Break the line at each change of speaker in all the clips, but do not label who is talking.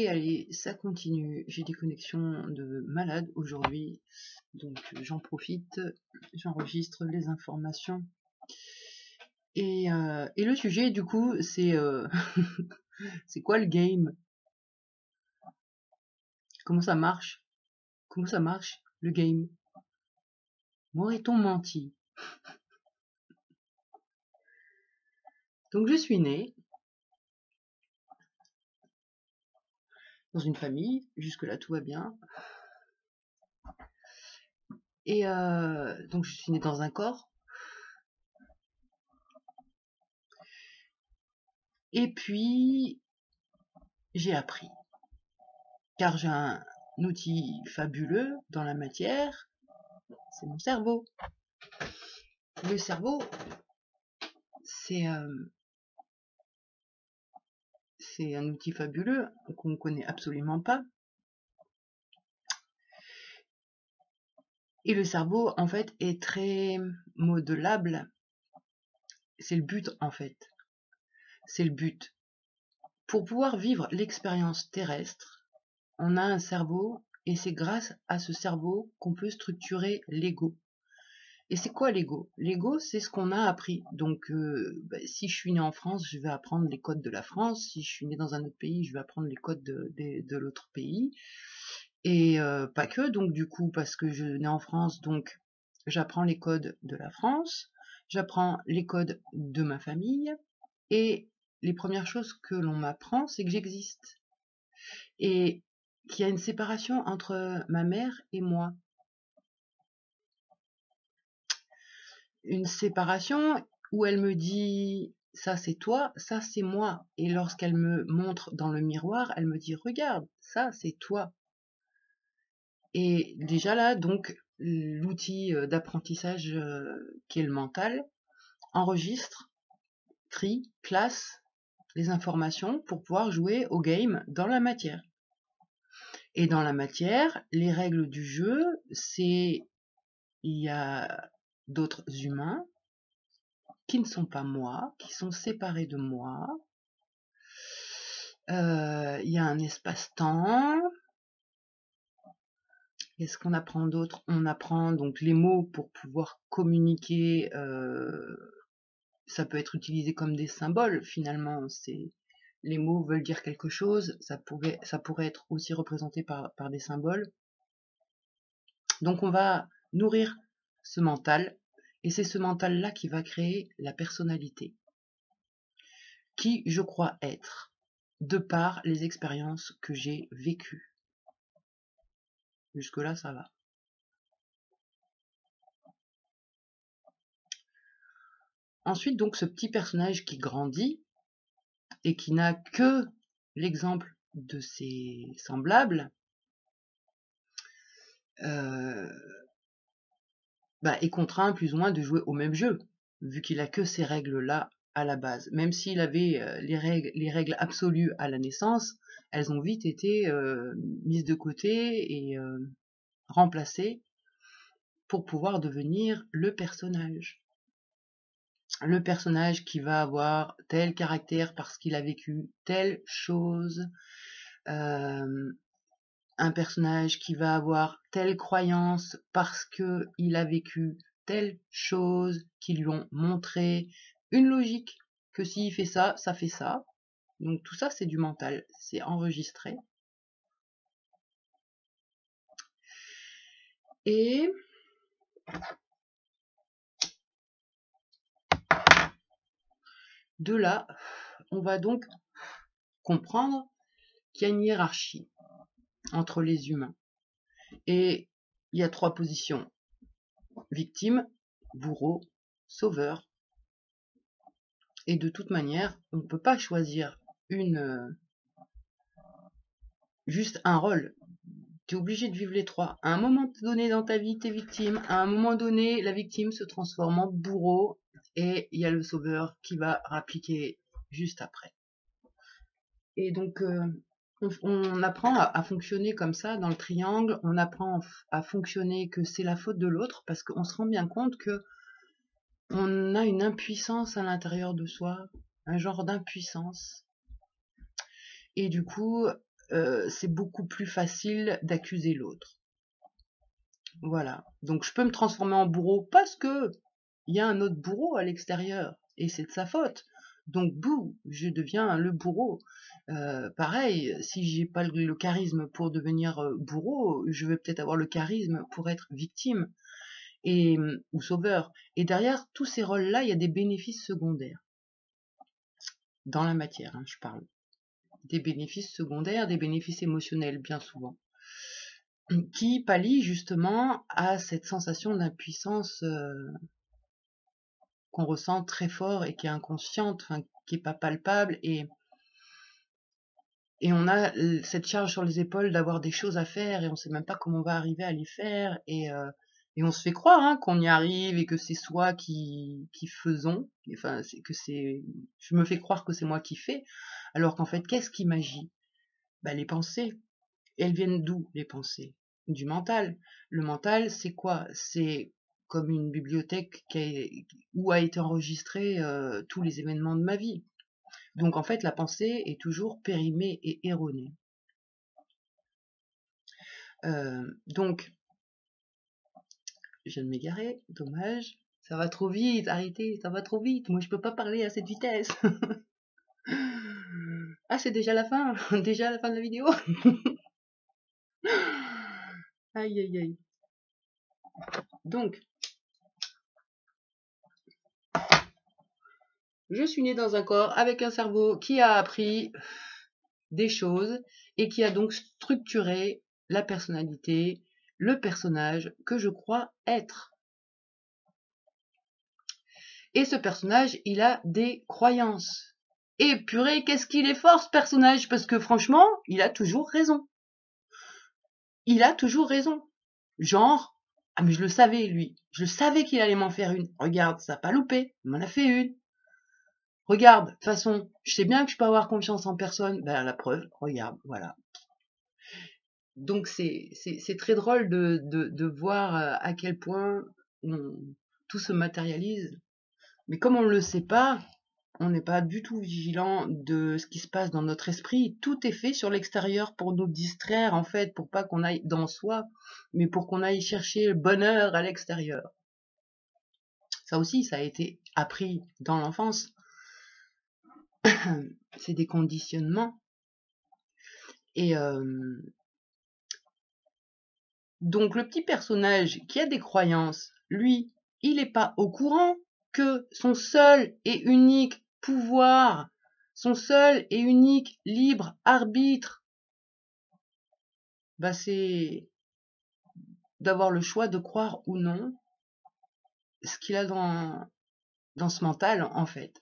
Et allez, ça continue. J'ai des connexions de malade aujourd'hui, donc j'en profite, j'enregistre les informations. Et le sujet, du coup, c'est c'est quoi le game? Comment ça marche? Comment ça marche, le game? M'aurait-on menti? Donc je suis née dans une famille, jusque-là tout va bien. Et donc je suis née dans un corps. Et puis j'ai appris, car j'ai un outil fabuleux dans la matière, c'est mon cerveau. Le cerveau, c'est un outil fabuleux qu'on ne connaît absolument pas. Et le cerveau, en fait, est très modelable. C'est le but, en fait. C'est le but. Pour pouvoir vivre l'expérience terrestre, on a un cerveau, et c'est grâce à ce cerveau qu'on peut structurer l'ego. Et c'est quoi l'ego? L'ego, c'est ce qu'on a appris. Donc, si je suis né en France, je vais apprendre les codes de la France. Si je suis né dans un autre pays, je vais apprendre les codes de l'autre pays. Et pas que, donc du coup, parce que je nais en France, donc j'apprends les codes de la France, j'apprends les codes de ma famille, et les premières choses que l'on m'apprend, c'est que j'existe. Et qu'il y a une séparation entre ma mère et moi. Une séparation où elle me dit ça c'est toi, ça c'est moi. Et lorsqu'elle me montre dans le miroir, elle me dit regarde, ça c'est toi. Et déjà là, donc, l'outil d'apprentissage qui est le mental enregistre, trie, classe les informations pour pouvoir jouer au game dans la matière. Et dans la matière, les règles du jeu, c'est il y a d'autres humains qui ne sont pas moi, qui sont séparés de moi. Il y a un espace-temps. Qu'est-ce qu'on apprend d'autre? On apprend donc les mots pour pouvoir communiquer. Ça peut être utilisé comme des symboles, finalement. Les mots veulent dire quelque chose. Ça pourrait être aussi représenté par des symboles. Donc on va nourrir ce mental, et c'est ce mental-là qui va créer la personnalité, qui je crois être, de par les expériences que j'ai vécues. Jusque-là, ça va. Ensuite, donc, ce petit personnage qui grandit et qui n'a que l'exemple de ses semblables est contraint plus ou moins de jouer au même jeu, vu qu'il a que ces règles-là à la base. Même s'il avait les règles absolues à la naissance, elles ont vite été mises de côté et remplacées pour pouvoir devenir le personnage. Le personnage qui va avoir tel caractère parce qu'il a vécu telle chose, un personnage qui va avoir telle croyance parce qu'il a vécu telle chose, qui lui ont montré une logique, que s'il fait ça, ça fait ça. Donc tout ça, c'est du mental, c'est enregistré. Et de là, on va donc comprendre qu'il y a une hiérarchie entre les humains. Et il y a 3 positions: victime, bourreau, sauveur. Et de toute manière, on ne peut pas choisir juste un rôle. Tu es obligé de vivre les 3. À un moment donné dans ta vie, tu es victime. À un moment donné, la victime se transforme en bourreau. Et il y a le sauveur qui va rappliquer juste après. Et donc, on apprend à fonctionner comme ça dans le triangle. On apprend à fonctionner que c'est la faute de l'autre, parce qu'on se rend bien compte que on a une impuissance à l'intérieur de soi, un genre d'impuissance. Et du coup, c'est beaucoup plus facile d'accuser l'autre. Voilà. Donc je peux me transformer en bourreau parce que il y a un autre bourreau à l'extérieur et c'est de sa faute. Donc bouh, je deviens le bourreau. Pareil, si j'ai pas le charisme pour devenir bourreau, je vais peut-être avoir le charisme pour être victime et ou sauveur. Et derrière tous ces rôles-là, il y a des bénéfices secondaires dans la matière. Hein, je parle des bénéfices secondaires, des bénéfices émotionnels bien souvent, qui pallient justement à cette sensation d'impuissance qu'on ressent très fort et qui est inconsciente, enfin, qui est pas palpable, et on a cette charge sur les épaules d'avoir des choses à faire et on sait même pas comment on va arriver à les faire, et on se fait croire hein, qu'on y arrive et que c'est soi qui faisons, enfin je me fais croire que c'est moi qui fais, alors qu'en fait qu'est-ce qui m'agit? Bah, les pensées. Et elles viennent d'où les pensées? Du mental. Le mental, c'est quoi? C'est comme une bibliothèque où a été enregistré tous les événements de ma vie. Donc en fait, la pensée est toujours périmée et erronée. Donc, je viens de m'égarer, dommage. Ça va trop vite, arrêtez, ça va trop vite. Moi, je peux pas parler à cette vitesse. Ah, c'est déjà la fin, déjà la fin de la vidéo. Aïe, aïe, aïe. Donc, je suis née dans un corps avec un cerveau qui a appris des choses et qui a donc structuré la personnalité, le personnage que je crois être. Et ce personnage, il a des croyances. Et purée, qu'est-ce qu'il est fort ce personnage, parce que franchement, il a toujours raison. Il a toujours raison. Genre, ah mais je le savais lui, je savais qu'il allait m'en faire une. Regarde, ça n'a pas loupé, il m'en a fait une. Regarde, de toute façon, je sais bien que je peux avoir confiance en personne. Ben la preuve, regarde, voilà. Donc c'est très drôle de voir à quel point tout se matérialise. Mais comme on ne le sait pas, on n'est pas du tout vigilant de ce qui se passe dans notre esprit. Tout est fait sur l'extérieur pour nous distraire, en fait, pour pas qu'on aille dans soi, mais pour qu'on aille chercher le bonheur à l'extérieur. Ça aussi, ça a été appris dans l'enfance. C'est des conditionnements. Et donc le petit personnage qui a des croyances, lui, il n'est pas au courant que son seul et unique pouvoir, son seul et unique libre arbitre, bah c'est d'avoir le choix de croire ou non ce qu'il a dans ce mental, en fait.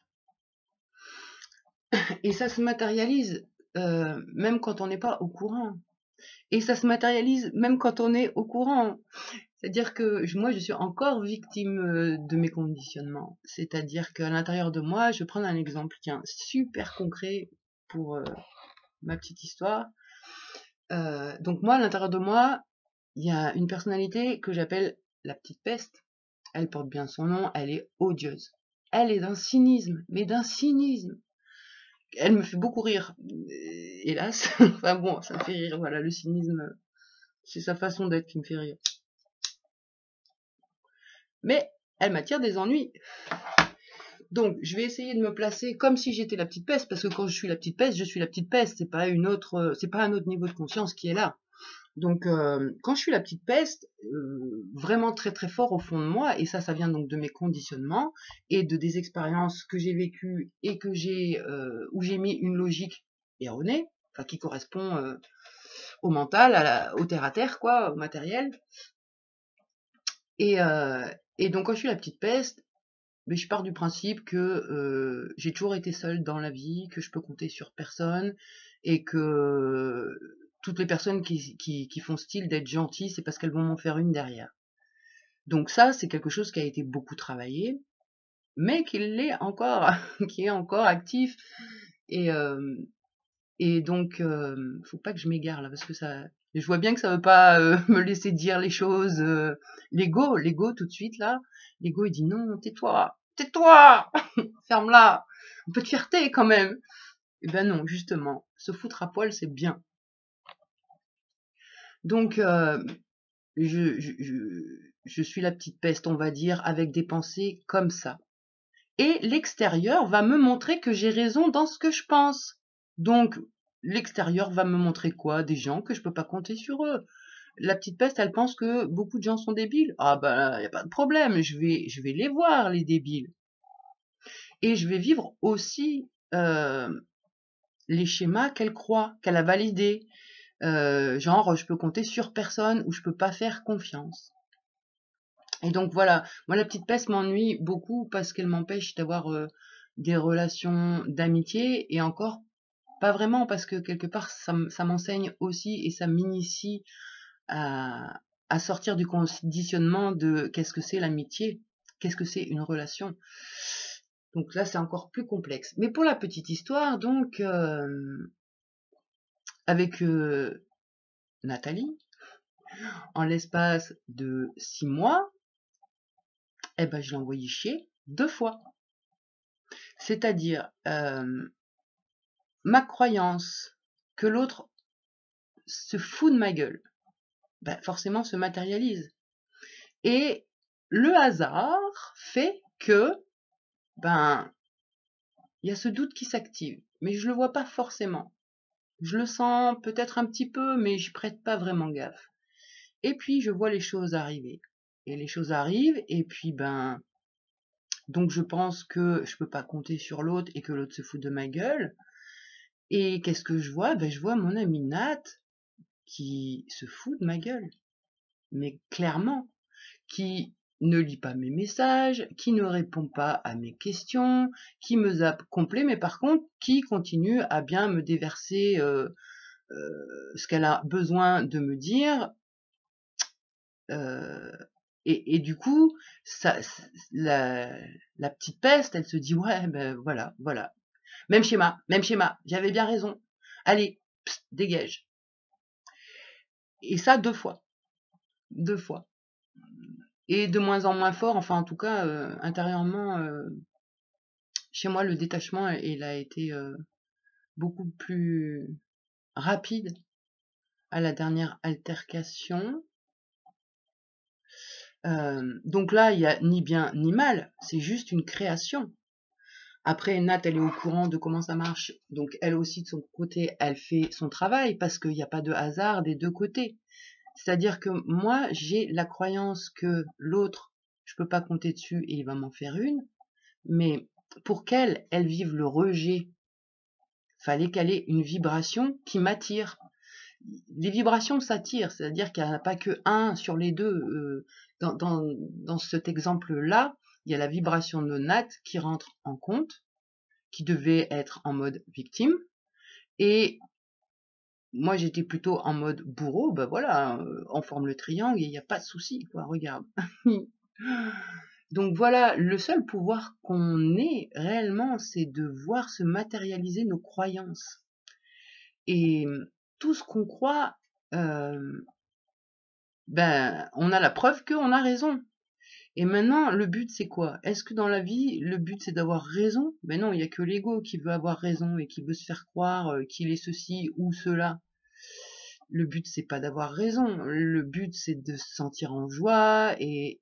Et ça se matérialise même quand on n'est pas au courant. Et ça se matérialise même quand on est au courant. C'est-à-dire que moi, je suis encore victime de mes conditionnements. C'est-à-dire qu'à l'intérieur de moi, je vais prendre un exemple, tiens, super concret pour ma petite histoire. Donc moi, à l'intérieur de moi, il y a une personnalité que j'appelle la petite peste. Elle porte bien son nom, elle est odieuse. Elle est d'un cynisme, mais d'un cynisme. Elle me fait beaucoup rire, hélas. Enfin bon, ça me fait rire, voilà, le cynisme, c'est sa façon d'être qui me fait rire. Mais elle m'attire des ennuis. Donc, je vais essayer de me placer comme si j'étais la petite peste, parce que quand je suis la petite peste, je suis la petite peste. C'est pas un autre niveau de conscience qui est là. Donc, quand je suis la petite peste, vraiment très très fort au fond de moi, et ça vient donc de mes conditionnements et de des expériences que j'ai vécues et que où j'ai mis une logique erronée, enfin qui correspond au mental, au terre à terre, quoi, au matériel. Et donc quand je suis la petite peste, mais je pars du principe que j'ai toujours été seule dans la vie, que je peux compter sur personne, et que toutes les personnes qui font style d'être gentilles, c'est parce qu'elles vont m'en faire une derrière. Donc ça, c'est quelque chose qui a été beaucoup travaillé, mais qui l'est encore, qui est encore actif. Et donc, faut pas que je m'égare là, parce que je vois bien que ça veut pas me laisser dire les choses. L'ego tout de suite là, l'ego il dit non, tais-toi, ferme-la, un peu de fierté quand même. Et ben non, justement, se foutre à poil c'est bien. Donc, je suis la petite peste, on va dire, avec des pensées comme ça. Et l'extérieur va me montrer que j'ai raison dans ce que je pense. Donc, l'extérieur va me montrer quoi? Des gens que je peux pas compter sur eux. La petite peste, elle pense que beaucoup de gens sont débiles. Ah ben, y a pas de problème, je vais les voir, les débiles. Et je vais vivre aussi les schémas qu'elle croit, qu'elle a validés. Genre, je peux compter sur personne ou je peux pas faire confiance. Et donc voilà, moi la petite peste m'ennuie beaucoup parce qu'elle m'empêche d'avoir des relations d'amitié et encore pas vraiment parce que quelque part ça m'enseigne aussi et ça m'initie à, à sortir du conditionnement de qu'est-ce que c'est l'amitié, qu'est-ce que c'est une relation. Donc là c'est encore plus complexe. Mais pour la petite histoire, donc avec Nathalie, en l'espace de 6 mois, eh ben je l'ai envoyé chier 2 fois. C'est-à-dire ma croyance que l'autre se fout de ma gueule, ben forcément se matérialise. Et le hasard fait que, ben, il y a ce doute qui s'active, mais je le vois pas forcément. Je le sens peut-être un petit peu, mais je prête pas vraiment gaffe. Et puis je vois les choses arriver. Et les choses arrivent, et puis ben, donc je pense que je peux pas compter sur l'autre et que l'autre se fout de ma gueule. Et qu'est-ce que je vois? Ben je vois mon ami Nat qui se fout de ma gueule. Mais clairement, qui ne lit pas mes messages, qui ne répond pas à mes questions, qui me zappe complet, mais par contre, qui continue à bien me déverser ce qu'elle a besoin de me dire. Et du coup, ça, la petite peste, elle se dit, ouais, ben voilà, voilà. Même schéma, j'avais bien raison. Allez, pst, dégage. Et ça 2 fois. 2 fois. Et de moins en moins fort, enfin en tout cas, intérieurement, chez moi, le détachement, il a été beaucoup plus rapide à la dernière altercation. Donc là, il n'y a ni bien ni mal, c'est juste une création. Après, Nat, elle est au courant de comment ça marche, donc elle aussi, de son côté, elle fait son travail, parce qu'il n'y a pas de hasard des 2 côtés. C'est-à-dire que moi, j'ai la croyance que l'autre, je peux pas compter dessus et il va m'en faire une, mais pour qu'elle, elle vive le rejet, fallait qu'elle ait une vibration qui m'attire. Les vibrations s'attirent, c'est-à-dire qu'il n'y en a pas que un sur les deux. Dans cet exemple-là, il y a la vibration de Nat qui rentre en compte, qui devait être en mode victime, et moi j'étais plutôt en mode bourreau. Ben voilà, on forme le triangle et il n'y a pas de souci, quoi, regarde. Donc voilà, le seul pouvoir qu'on ait réellement, c'est de voir se matérialiser nos croyances. Et tout ce qu'on croit, ben, on a la preuve qu'on a raison. Et maintenant, le but, c'est quoi? Est-ce que dans la vie, le but, c'est d'avoir raison? Ben non, il y a que l'ego qui veut avoir raison et qui veut se faire croire qu'il est ceci ou cela. Le but, c'est pas d'avoir raison. Le but, c'est de se sentir en joie et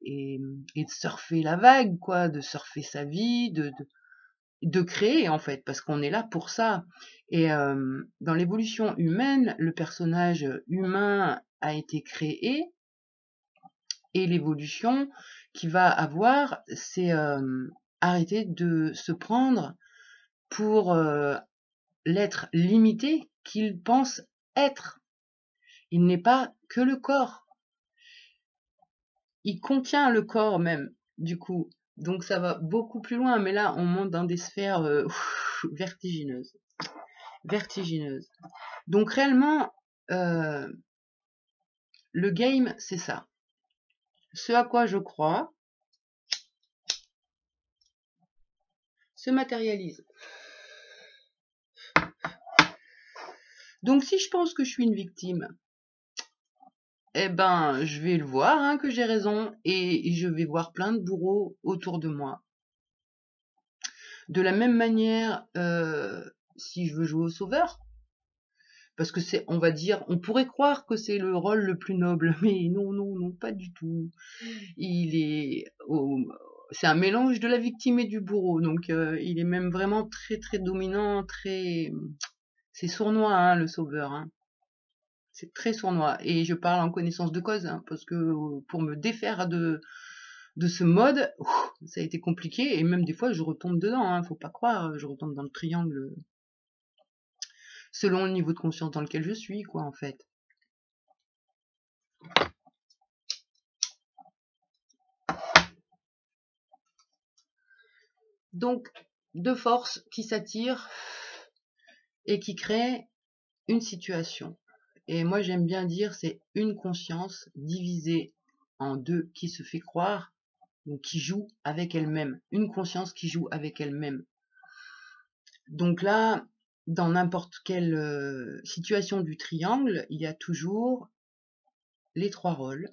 de surfer la vague, quoi, de surfer sa vie, de créer, en fait, parce qu'on est là pour ça. Et dans l'évolution humaine, le personnage humain a été créé, et l'évolution qu'il va avoir, c'est arrêter de se prendre pour l'être limité qu'il pense être. Il n'est pas que le corps. Il contient le corps même, du coup. Donc ça va beaucoup plus loin, mais là on monte dans des sphères vertigineuses. Vertigineuses. Donc réellement, le game, c'est ça. Ce à quoi je crois se matérialise. Donc si je pense que je suis une victime, eh ben je vais le voir, hein, que j'ai raison, et je vais voir plein de bourreaux autour de moi. De la même manière, si je veux jouer au sauveur, parce que c'est, on va dire, on pourrait croire que c'est le rôle le plus noble, mais non, non, non, pas du tout. Il est, c'est un mélange de la victime et du bourreau, donc il est même vraiment très très dominant, très, c'est sournois, hein, le sauveur, hein. C'est très sournois, et je parle en connaissance de cause, hein, parce que pour me défaire de ce mode, ça a été compliqué, et même des fois je retombe dedans, hein, faut pas croire, je retombe dans le triangle selon le niveau de conscience dans lequel je suis, quoi, en fait. Donc, deux forces qui s'attirent et qui créent une situation. Et moi, j'aime bien dire, c'est une conscience divisée en deux qui se fait croire, donc qui joue avec elle-même. Une conscience qui joue avec elle-même. Donc là, dans n'importe quelle situation du triangle, il y a toujours les trois rôles.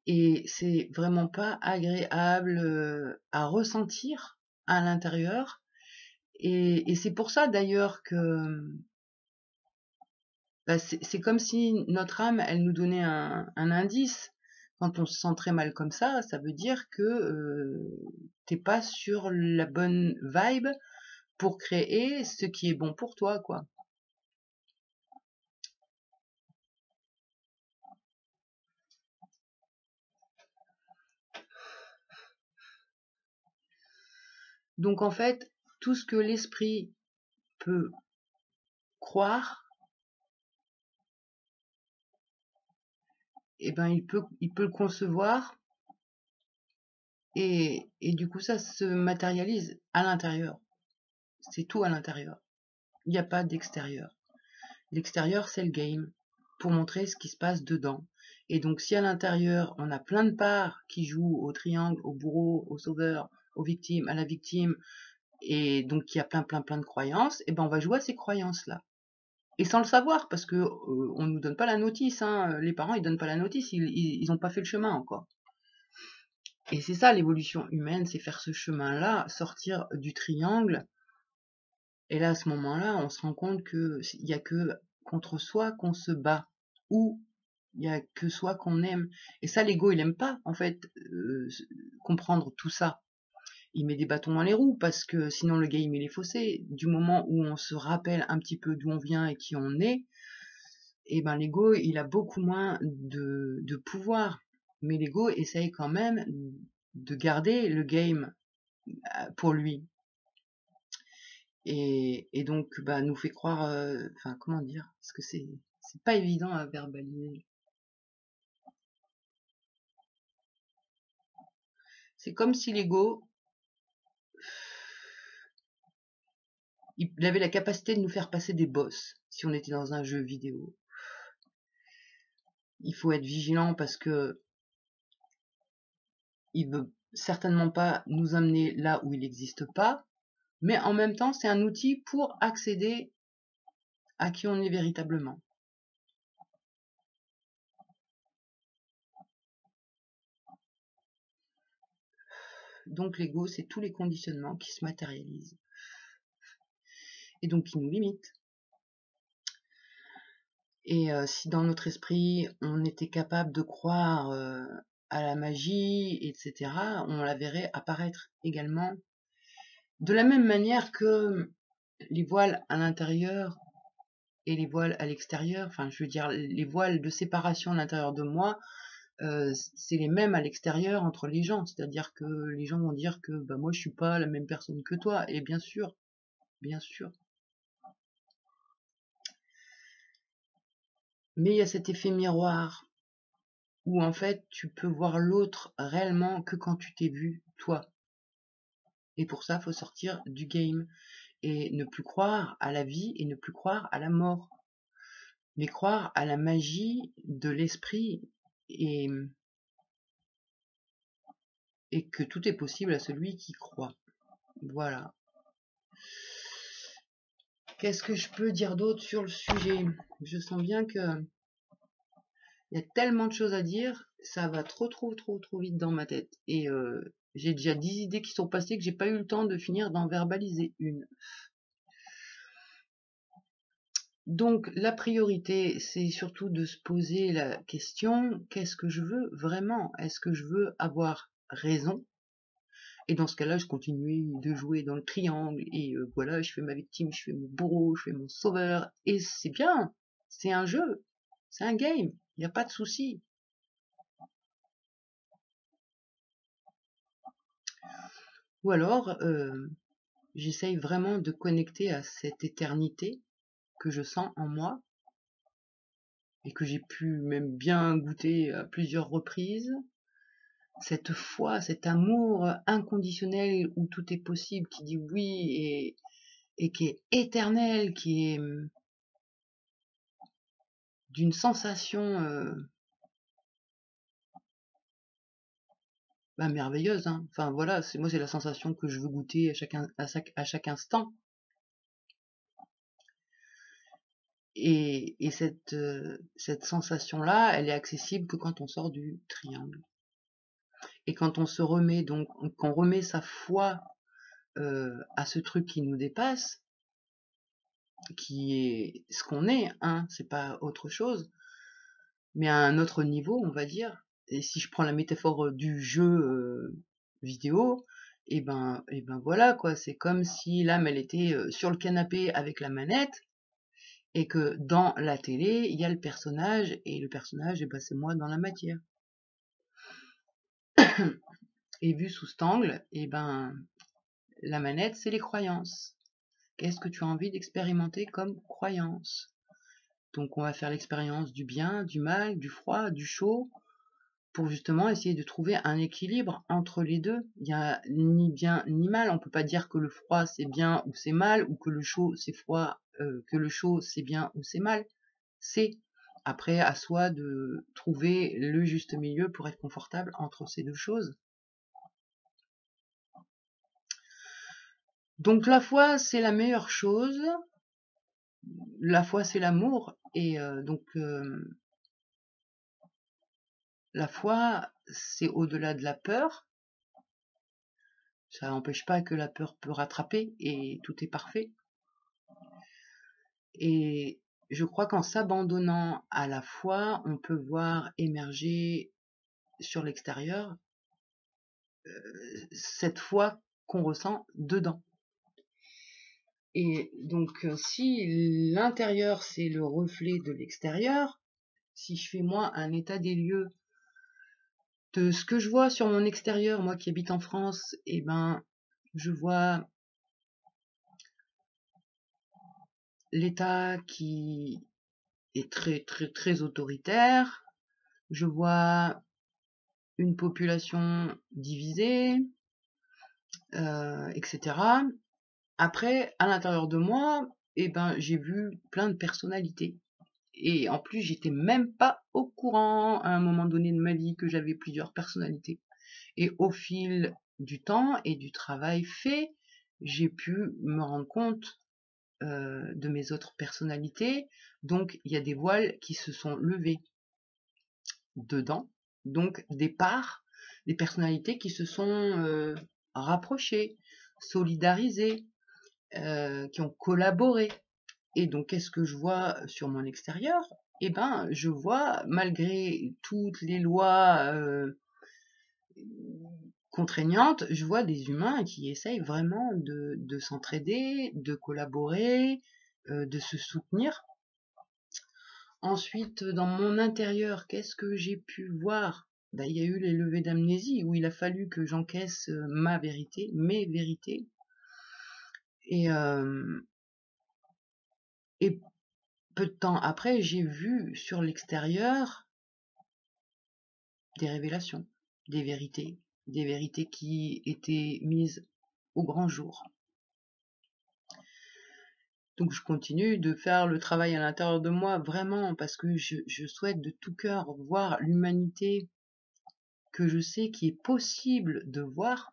Et c'est vraiment pas agréable à ressentir à l'intérieur. Et c'est pour ça d'ailleurs que bah, c'est comme si notre âme, elle nous donnait un indice. Quand on se sent très mal comme ça veut dire que t'es pas sur la bonne vibe pour créer ce qui est bon pour toi, quoi. Donc en fait, tout ce que l'esprit peut croire, eh ben il peut le concevoir, et du coup ça se matérialise à l'intérieur. C'est tout à l'intérieur. Il n'y a pas d'extérieur. L'extérieur, c'est le game, pour montrer ce qui se passe dedans. Et donc si à l'intérieur, on a plein de parts qui jouent au triangle, au bourreau, au sauveur, aux victimes, à la victime, et donc il y a plein de croyances, et ben on va jouer à ces croyances-là. Et sans le savoir, parce que on nous donne pas la notice, hein. Les parents ils donnent pas la notice, ils ont pas fait le chemin encore. Et c'est ça l'évolution humaine, c'est faire ce chemin-là, sortir du triangle. Et là, à ce moment-là, on se rend compte que il y a que contre soi qu'on se bat, ou il y a que soi qu'on aime. Et ça, l'ego, il aime pas, en fait, comprendre tout ça. Il met des bâtons dans les roues, parce que sinon le game il est faussé. Du moment où on se rappelle un petit peu d'où on vient et qui on est, et ben l'ego, il a beaucoup moins de pouvoir. Mais l'ego essaye quand même de garder le game pour lui. Et donc, bah, nous fait croire, enfin, comment dire, parce que c'est pas évident à verbaliser. C'est comme si l'ego, il avait la capacité de nous faire passer des boss, si on était dans un jeu vidéo. Il faut être vigilant parce que il veut certainement pas nous amener là où il n'existe pas, mais en même temps, c'est un outil pour accéder à qui on est véritablement. Donc l'ego, c'est tous les conditionnements qui se matérialisent et donc qui nous limitent. Et si dans notre esprit, on était capable de croire à la magie, etc., on la verrait apparaître également. De la même manière que les voiles à l'intérieur et les voiles à l'extérieur, enfin je veux dire les voiles de séparation à l'intérieur de moi, c'est les mêmes à l'extérieur entre les gens. C'est-à-dire que les gens vont dire que bah, moi je suis pas la même personne que toi. Et bien sûr, bien sûr. Mais il y a cet effet miroir où en fait tu peux voir l'autre réellement que quand tu t'es vu toi. Et pour ça, il faut sortir du game et ne plus croire à la vie et ne plus croire à la mort, mais croire à la magie de l'esprit, et, et que tout est possible à celui qui croit. Voilà. Qu'est-ce que je peux dire d'autre sur le sujet? Je sens bien que il y a tellement de choses à dire, ça va trop vite dans ma tête. Et j'ai déjà 10 idées qui sont passées que j'ai pas eu le temps de finir d'en verbaliser une. Donc la priorité, c'est surtout de se poser la question, qu'est-ce que je veux vraiment? Est-ce que je veux avoir raison? Et dans ce cas-là, je continue de jouer dans le triangle, et voilà, je fais ma victime, je fais mon bourreau, je fais mon sauveur, et c'est bien, c'est un jeu, c'est un game, il n'y a pas de souci. Ou alors, j'essaye vraiment de connecter à cette éternité que je sens en moi, et que j'ai pu même bien goûter à plusieurs reprises, cette foi, cet amour inconditionnel où tout est possible, qui dit oui, et qui est éternel, qui est d'une sensation merveilleuse, hein. Enfin voilà, moi c'est la sensation que je veux goûter à chaque instant. Et cette sensation-là, elle est accessible que quand on sort du triangle. Et quand on se remet, donc, qu'on remet sa foi à ce truc qui nous dépasse, qui est ce qu'on est, hein, c'est pas autre chose, mais à un autre niveau, on va dire. Et si je prends la métaphore du jeu vidéo, et ben voilà quoi, c'est comme si l'âme elle était sur le canapé avec la manette, et que dans la télé il y a le personnage, et le personnage, et ben c'est moi dans la matière. Et vu sous cet angle, et ben la manette c'est les croyances. Qu'est-ce que tu as envie d'expérimenter comme croyance? Donc on va faire l'expérience du bien, du mal, du froid, du chaud, pour justement essayer de trouver un équilibre entre les deux. Il n'y a ni bien ni mal. On peut pas dire que le froid c'est bien ou c'est mal, ou que le chaud c'est froid, que le chaud c'est bien ou c'est mal. C'est après à soi de trouver le juste milieu pour être confortable entre ces deux choses. Donc la foi c'est la meilleure chose. La foi c'est l'amour, et la foi c'est au-delà de la peur. Ça n'empêche pas que la peur peut rattraper, et tout est parfait. Et je crois qu'en s'abandonnant à la foi, on peut voir émerger sur l'extérieur cette foi qu'on ressent dedans. Et donc, si l'intérieur c'est le reflet de l'extérieur, si je fais moi un état des lieux de ce que je vois sur mon extérieur, moi qui habite en France, et ben je vois l'État qui est très très très autoritaire, je vois une population divisée, etc. Après, à l'intérieur de moi, eh ben, j'ai vu plein de personnalités. Et en plus, j'étais même pas au courant à un moment donné de ma vie que j'avais plusieurs personnalités. Et au fil du temps et du travail fait, j'ai pu me rendre compte de mes autres personnalités. Donc, il y a des voiles qui se sont levés dedans. Donc, des parts, des personnalités qui se sont rapprochées, solidarisées, qui ont collaboré. Et donc, qu'est-ce que je vois sur mon extérieur? Eh ben, je vois, malgré toutes les lois contraignantes, je vois des humains qui essayent vraiment de s'entraider, de collaborer, de se soutenir. Ensuite, dans mon intérieur, qu'est-ce que j'ai pu voir? Ben, il y a eu les levées d'amnésie où il a fallu que j'encaisse ma vérité, mes vérités. Et, et peu de temps après, j'ai vu sur l'extérieur des révélations, des vérités qui étaient mises au grand jour. Donc je continue de faire le travail à l'intérieur de moi, vraiment, parce que je souhaite de tout cœur voir l'humanité que je sais qui est possible de voir.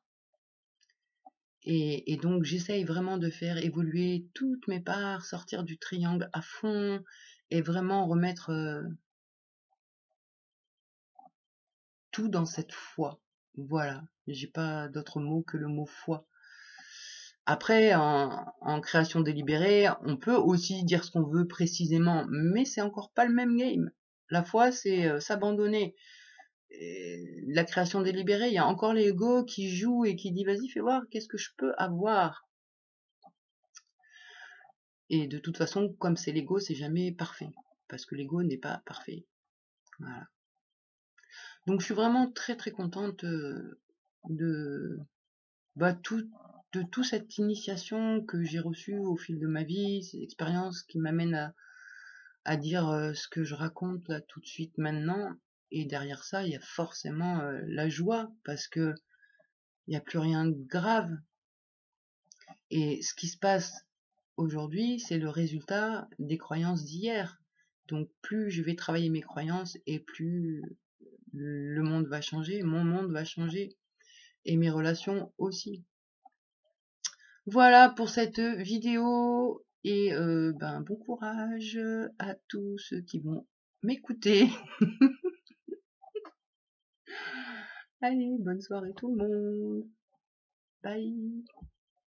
Et donc j'essaye vraiment de faire évoluer toutes mes parts, sortir du triangle à fond, et vraiment remettre tout dans cette foi. Voilà, j'ai pas d'autre mot que le mot foi. Après, en création délibérée, on peut aussi dire ce qu'on veut précisément, mais c'est encore pas le même game. La foi, c'est s'abandonner. La création délibérée, il y a encore l'ego qui joue et qui dit vas-y, fais voir, qu'est-ce que je peux avoir? Et de toute façon, comme c'est l'ego, c'est jamais parfait, parce que l'ego n'est pas parfait. Voilà. Donc je suis vraiment très très contente de de toute cette initiation que j'ai reçue au fil de ma vie, ces expériences qui m'amènent à dire ce que je raconte là tout de suite maintenant. Et derrière ça, il y a forcément la joie, parce que il n'y a plus rien de grave. Et ce qui se passe aujourd'hui, c'est le résultat des croyances d'hier. Donc plus je vais travailler mes croyances et plus le monde va changer, mon monde va changer et mes relations aussi. Voilà pour cette vidéo et bon courage à tous ceux qui vont m'écouter. Allez, bonne soirée tout le monde. Bye.